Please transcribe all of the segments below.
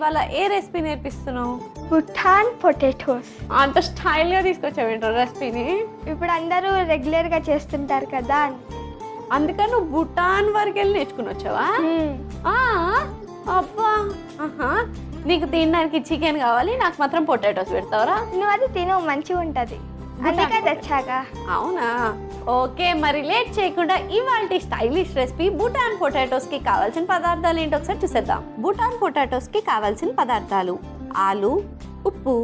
ఇవాళ ఏ recipe నేర్పిస్తున్నావు? బుటాన్ potatoes. అంత స్టైల్గా తీసుకొచ్చావేంటో రెసిపీని. ఇప్పుడు అందరూ రెగ్యులర్గా చేస్తుంటారు కదా. అందుకని నువ్వు భూటాన్ వరకు వెళ్ళి నేర్చుకుని వచ్చావా? అబ్బా, నీకు తినడానికి చికెన్ కావాలి, నాకు మాత్రం పొటాటోస్ పెడతావరా? నువ్వు అది తిను, మంచిగా ఉంటుంది, అందుకే తెచ్చాగా. అవునా, ఓకే. మరి లేట్ చేయకుండా ఇవాళ స్టైలిష్ రెసిపీ భూటాన్ పొటాటోస్ కి కావాల్సిన పదార్థాలు ఏంటో ఒకసారి చూసేద్దాం. భూటాన్ పొటాటోస్ కి కావాల్సిన పదార్థాలు: ఆలు, ఉప్పు,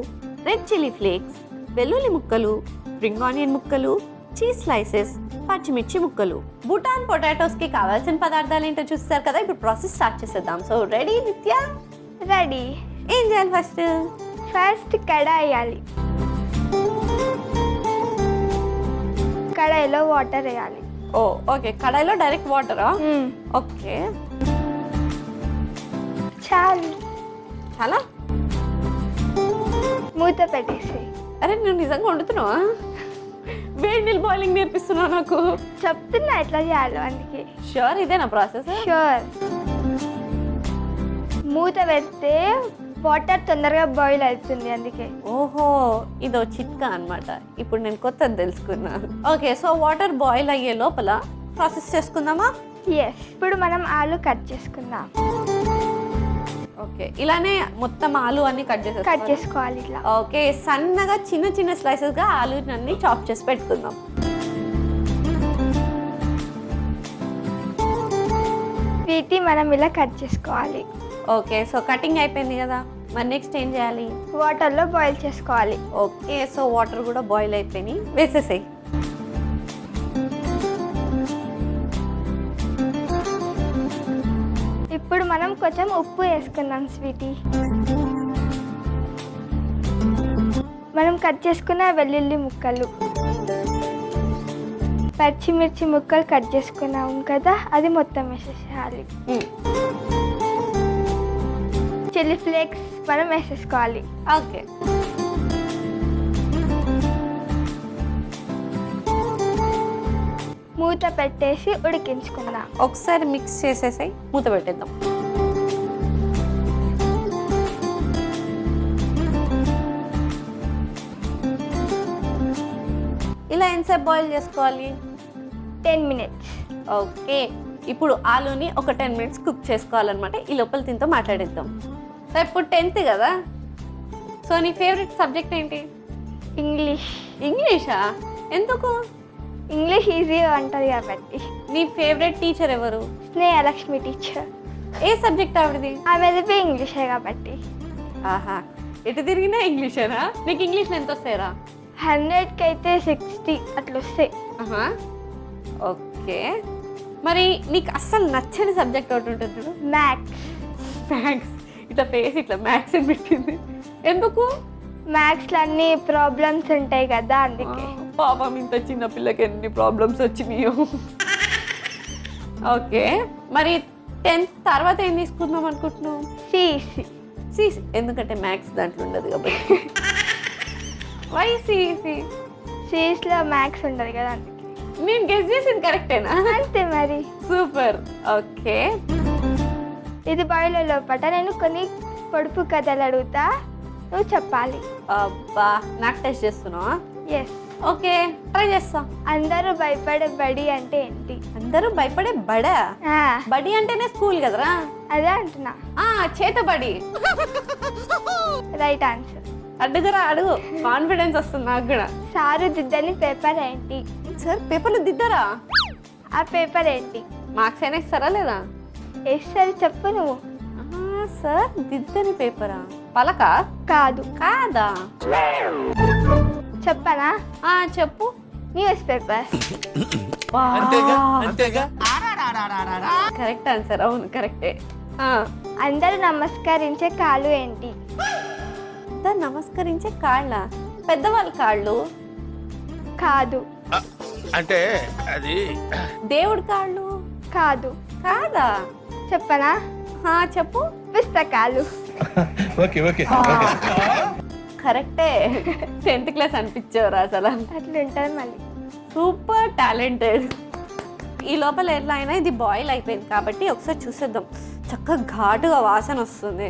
రెడ్ చిల్లీ ఫ్లేక్స్, వెల్లుల్లి ముక్కలు, స్ప్రింగ్ ఆనియన్ ముక్కలు, చీజ్ స్లైసెస్, పచ్చిమిర్చి ముక్కలు. భూటాన్ పొటాటోస్ కి కావాల్సిన పదార్థాలు ఏంటో చూస్తారు కదా. ఇప్పుడు ప్రాసెస్ స్టార్ట్ చేసేద్దాం. సో రెడీ నిత్య? రెడీ. ఏం చేయాలి? ఫస్ట్ కడాయి వేయాలి. కడాయిలో వాటర్ వేయాలి. ఓ ఓకే, కడాయిలో డైరెక్ట్ వాటరా? ఓకే, చాలా మూత పెట్టేసి. అరే నువ్వు నిజంగా వండుతున్నావా? వేడి నీళ్ళు బాయిలింగ్ నేర్పిస్తున్నావు నాకు. చెప్తున్నా ఎట్లా చేయాలో, అందుకే. షూర్ ఇదేనా ప్రాసెస్? షూర్. మూత పెడితే వాటర్ తొందరగా బాయిల్ అవుతుంది, అందుకే. ఓహో, ఇదో చిట్కా అన్నమాట. ఇప్పుడు నేను కొత్తది తెలుసుకున్నా. ఓకే, సో వాటర్ బాయిల్ అయ్యే లోపల ప్రాసెస్ చేసుకుందామా? ఎస్. ఇప్పుడు మనం ఆలు కట్ చేసుకుందాం. ఓకే, ఇలానే మొత్తం ఆలు అన్ని కట్ చేసుకోవాలి ఇట్లా. ఓకే, సన్నగా చిన్న చిన్న స్లైసెస్ గా ఆలు అన్ని చాప్ చేసి పెట్టుకుందాం. వీటి మనం ఇలా కట్ చేసుకోవాలి. ఓకే, సో కటింగ్ అయిపోయింది కదా, మరి నెక్స్ట్ ఏం చేయాలి? వాటర్లో బాయిల్ చేసుకోవాలి. ఓకే, సో వాటర్ కూడా బాయిల్ అయిపోయినాయి, వేసేసాయి. ఇప్పుడు మనం కొంచెం ఉప్పు వేసుకుందాం స్వీటీ. మనం కట్ చేసుకున్న వెల్లుల్లి ముక్కలు, పచ్చిమిర్చి ముక్కలు కట్ చేసుకున్నాం కదా, అది మొత్తం వేసేసేయాలి. చిల్లీ ఫ్లేక్స్ మనం వేసేసుకోవాలి. ఓకే, మూత పెట్టేసి ఉడికించుకుందాం. ఒకసారి మిక్స్ చేసేసాయి, మూత పెట్టేద్దాం. ఇలా ఎంతసేపు బాయిల్ చేసుకోవాలి? 10 minutes. ఓకే, ఇప్పుడు ఆలూని ఒక 10 minutes కుక్ చేసుకోవాలన్నమాట. ఈ లోపల దీంతో మాట్లాడేద్దాం. సో ఇప్పుడు 10th కదా, సో నీ ఫేవరెట్ సబ్జెక్ట్ ఏంటి? ఇంగ్లీష్. ఇంగ్లీషా? ఎందుకు? ఇంగ్లీష్ ఈజీగా ఉంటుంది కాబట్టి. నీ ఫేవరెట్ టీచర్ ఎవరు? స్నేహలక్ష్మి టీచర్. ఏ సబ్జెక్ట్ ఆవిడది? ఆమెది ఇంగ్లీషే కాబట్టి. ఆహా, ఎటు తిరిగినా ఇంగ్లీషేనా? నీకు ఇంగ్లీష్లో ఎంత వస్తాయిరా? 100కి అయితే 60 అట్లా వస్తాయి. ఓకే, మరి నీకు అస్సలు నచ్చని సబ్జెక్ట్ ఒకటి ఉంటుంది? మ్యాథ్స్. మ్యాథ్స్? ఇట్లా ఫేస్ ఇట్లా మ్యాథ్స్ అని పెట్టింది ఎందుకు? మ్యాథ్స్లో అన్ని ప్రాబ్లమ్స్ ఉంటాయి కదా, అందుకే. పాపం, ఇంత చిన్న పిల్లకి ఎన్ని ప్రాబ్లమ్స్ వచ్చినాయో. ఓకే, మరి 10th తర్వాత ఏం తీసుకుందాం అనుకుంటున్నావు? సిఈసి. సిఈసి ఎందుకంటే మ్యాథ్స్ దాంట్లో ఉండదు కాబట్టి. Why CEC? సిఈసిలో మ్యాథ్స్ ఉండదు కదా, అందుకే. నేను గెస్ చేసింది కరెక్టేనా? అంతే మరి. సూపర్. ఓకే, ఇది బాయిల్ లోపట నేను కొన్ని పొడుపు కథలు అడుగుతా, నువ్వు చెప్పాలి. అబ్బా, నాకు టెస్ట్ చేస్తున్నావా? ఎస్. ఓకే, ట్రై చేస్తా. అందరూ భయపడే బడి అంటే ఏంటి? అందరూ భయపడే బడా? బడి అంటేనే స్కూల్ కదరా? అదే అంటున్నా. చేతబడి. Right answer. అడుగురా, అడుగు, కాన్ఫిడెన్స్ వస్తుంది నాకు కూడా. సారు దిద్దని పేపర్ ఏంటి? సార్ పేపర్లు దిద్దరా? ఆ పేపర్ ఏంటి? మార్క్స్ అయినా ఇస్తారా లేదా? వేస్తారు, చెప్పు నువ్వు. సార్ దిద్దని పేపరా? పలక? కాదు. కాదా? చెప్పనా? చెప్పు. News paper. Correct answer. అవును, కరెక్టే. అందరూ నమస్కరించే కాళ్ళు ఏంటి? అందరు నమస్కరించే కాళ్ళ? పెద్దవాళ్ళ కాళ్ళు? కాదు. అంటే అది దేవుడి కాళ్ళు? కాదు. కాదా? చెప్పనా? చెప్పు. పుస్తకాలు. కరెక్టే. 10th క్లాస్ అనిపించేవారు అసలు. అట్లుంటుంది మళ్ళీ. Super talented. ఈ లోపల ఎట్లా అయినా ఇది బాయిల్ అయిపోయింది కాబట్టి ఒకసారి చూసేద్దాం. చక్కగా ఘాటుగా వాసన వస్తుంది.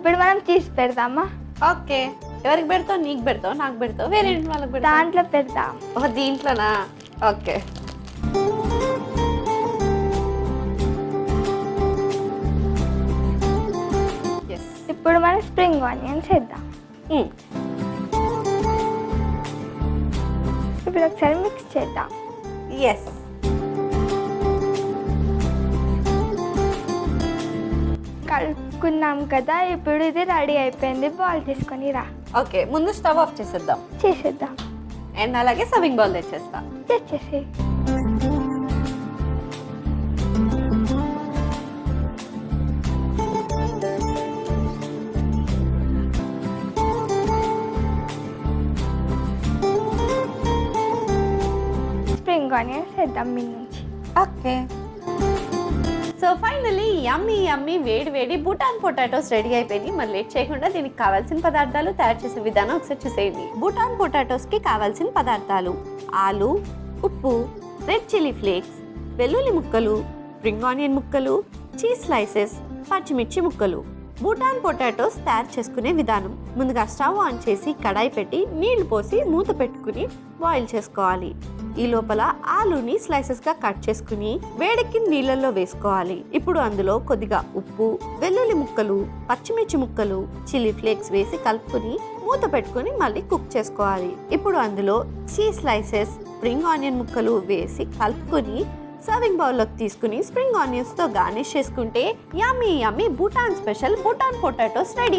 ఇప్పుడు మనం చీజ్ పెడదామా? ఓకే, ఎవరికి పెడతావు? నీకు పెడతావు, నాకు పెడతావు, వేరే ఇంటి వాళ్ళకి పెడతావు? దాంట్లో పెడదాం. ఓ దీంట్లోనా? ఓకే. ఎస్. ఇప్పుడు మనం స్ప్రింగ్ ఆనియన్స్ వేద్దాం. ఇప్పుడు ఒకసారి మిక్స్ చేద్దాం. ఎస్. కలుపుకున్నాం కదా, ఇప్పుడు ఇది రెడీ అయిపోయింది. బాల్ తీసుకొని రా. ఓకే, ముందు స్టవ్ ఆఫ్ చేసేద్దాం చేసేద్దాం. అండ్ అలాగే సర్వింగ్ బౌల్ తెచ్చేస్తా. తెచ్చేసి స్ప్రింగ్ ఆనియన్స్ వేద్దాం మీ నుంచి. ఓకే. సో ఫైనలీ యమ్మీ యమ్మీ వేడి వేడి బూటాన్ పొటాటోస్ రెడీ అయిపోయింది. మరి లేట్ చేయకుండా దీనికి కావాల్సిన పదార్థాలు తయారు చేసే విధానం ఒకసారి చూసేయండి. బూటాన్ పొటాటోస్కి కావాల్సిన పదార్థాలు: ఆలు, ఉప్పు, రెడ్ చిల్లీ ఫ్లేక్స్, వెల్లుల్లి ముక్కలు, స్ప్రింగ్ ఆనియన్ ముక్కలు, చీజ్ స్లైసెస్, పచ్చిమిర్చి ముక్కలు. బూటాన్ పొటాటోస్ తయారు చేసుకునే విధానం: ముందుగా స్టవ్ ఆన్ చేసి కడాయి పెట్టి నీళ్లు పోసి మూత పెట్టుకుని బాయిల్ చేసుకోవాలి. ఈ లోపల ఆలుని స్లైసెస్గా కట్ చేసుకుని వేడెక్కిన నీళ్ళల్లో వేసుకోవాలి. ఇప్పుడు అందులో కొద్దిగా ఉప్పు, వెల్లుల్లి ముక్కలు, పచ్చిమిర్చి ముక్కలు, చిల్లీ ఫ్లేక్స్ వేసి కలుపుకుని మూత పెట్టుకుని మళ్ళీ కుక్ చేసుకోవాలి. ఇప్పుడు అందులో చీజ్ స్లైసెస్, స్ప్రింగ్ ఆనియన్ ముక్కలు వేసి కలుపుకొని సర్వింగ్ బౌల్లోకి తీసుకుని స్ప్రింగ్ ఆనియన్స్తో గార్నిష్ చేసుకుంటే యమ్మీ యమ్మీ భూటాన్ స్పెషల్ బూటాన్ పొటాటోస్ రెడీ.